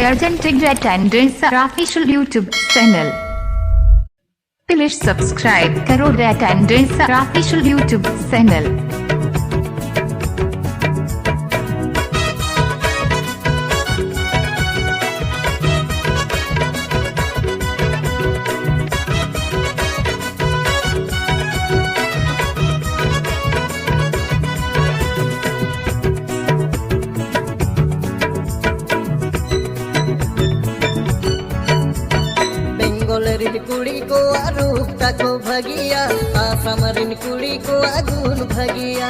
urgent attendance our official YouTube channel. Please subscribe करो the attendance our official YouTube channel. बेंगोलरिन कुड़ी को रूप ताको भगिया आसामरिन कुड़ी को गुण भगिया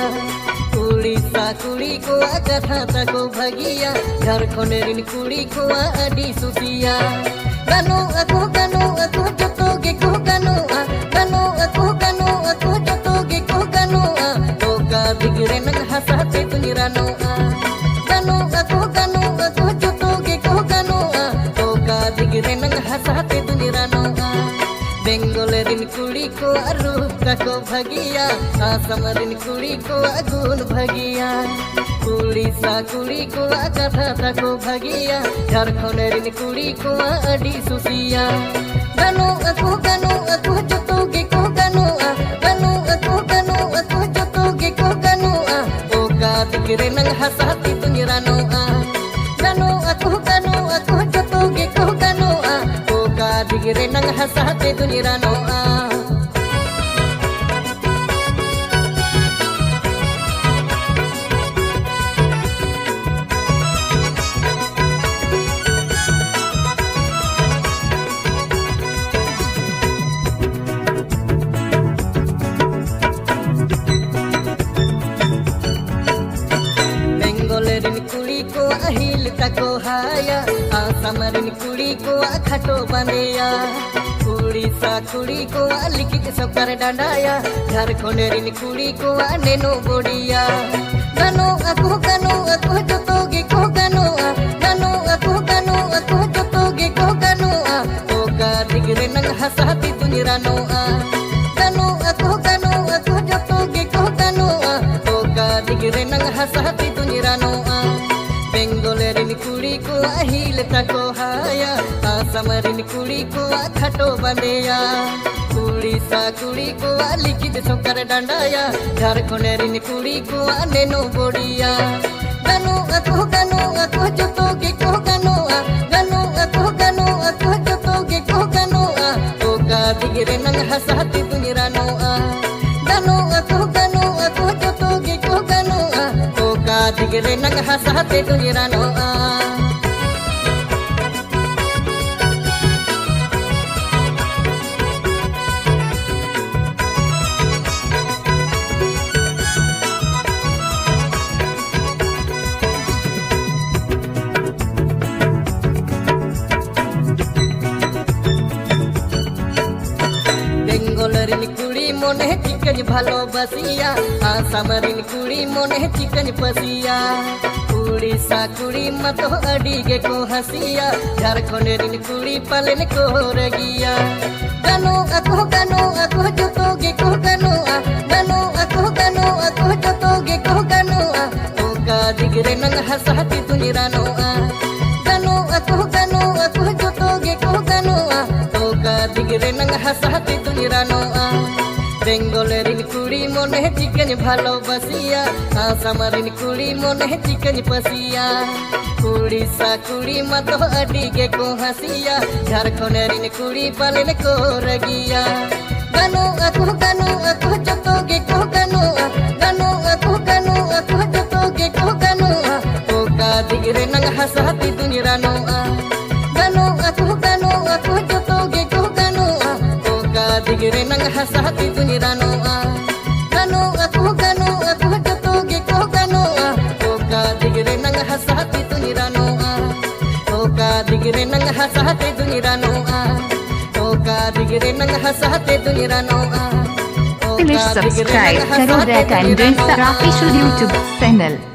उड़ीसा कुड़ी को कथा ताको भगिया झारखंडेरिन कुड़ी को आडी सुसिया गानो ako जतो गे को गानो ako जतो गे को गानो तो का दिगरे नंग हसाते तुनिरानो गानो ako जतो गे को गानो तो का दिगरे नंग हसाते बेंगोलरिन कुड़ी को रूप ताको भगिया आसामरिन कुड़ी को गुण भगिया उड़ीसा कुड़ी को कथा ताको भगिया झारखंडेरिन कुड़ी को आडी सुसिया गानो ako जतो गे को गानो ako जतो गे को गानो ओ का दिगरे नंग हसाती तुनिरानो गानो ako जतो गे को गानो digire nang hasate dunirano बेंगोलरिन कुड़ी को अहिल ताको हाया आसामरिन कुड़ी को खाटो बंदेया उड़ीसा कुड़ी को लिखित सबकर डांडाया झारखंडेरिन कुड़ी को नेनो बोडिया गानो ako जतो गे को गानो ako जतो गे को गानो ओ का दिगरे नंग हसाती तुनिरानो गानो ako जतो गे को गानो ओ का दिगरे नंग हसाती तुनिरानो बेंगोलरिन कुड़ी को अहिल ताको हाया आसामरिन कुड़ी को खाटो बंदेया उड़ीसा कुड़ी को लिखित सबकर डांडाया झारखंडेरिन कुड़ी को नेनो बोडिया गानो ako जतो गे को गानो ako जतो गे को गानो ओ का दिगरे नंग हसाती तुनिरानो गानो ako जतो गे को गानो ओ का दिगरे नंग हसाते तुनिरानो बेंगोलरिन कुड़ी मोने चिकन भालोबासिया आसामरिन कुड़ी मोने चिकन पसिया उड़ीसा कुड़ी मतो अडी गे को हसिया झारखंडेरिन कुड़ी पालन को रगिया गानो ako जतो गे को गानो ako जतो गे को गानो ओ का दिगरे नंग हसाती तुनिरानो गानो ako जतो गे को गानो ओ का दिगरे नंग हसाती तुनिरानो बेंगोलरिन कुड़ी मोने चिकन भालोबासिया आसामरिन कुड़ी मोने चिकन पसिया उड़ीसा कुड़ी मतो अडी गे को हसिया झारखंडेरिन कुड़ी पालन को रगिया गानो ako जतो गे को गानो ako जतो गे को गानो ओ का दिगरे नंग हसाती तुनिरानो गानो ako जतो गे को गानो ओ का दिगरे नंग हसाती तुनिरानो गानो ako जतो गे को गानो ओ का दिगरे नंग हसाती तुनिरानो ओ का दिगरे नंग हसाते तुनिरानो ओ का दिगरे नंग हसाते तुनिरानो Please subscribe करो the attendance our official YouTube channel.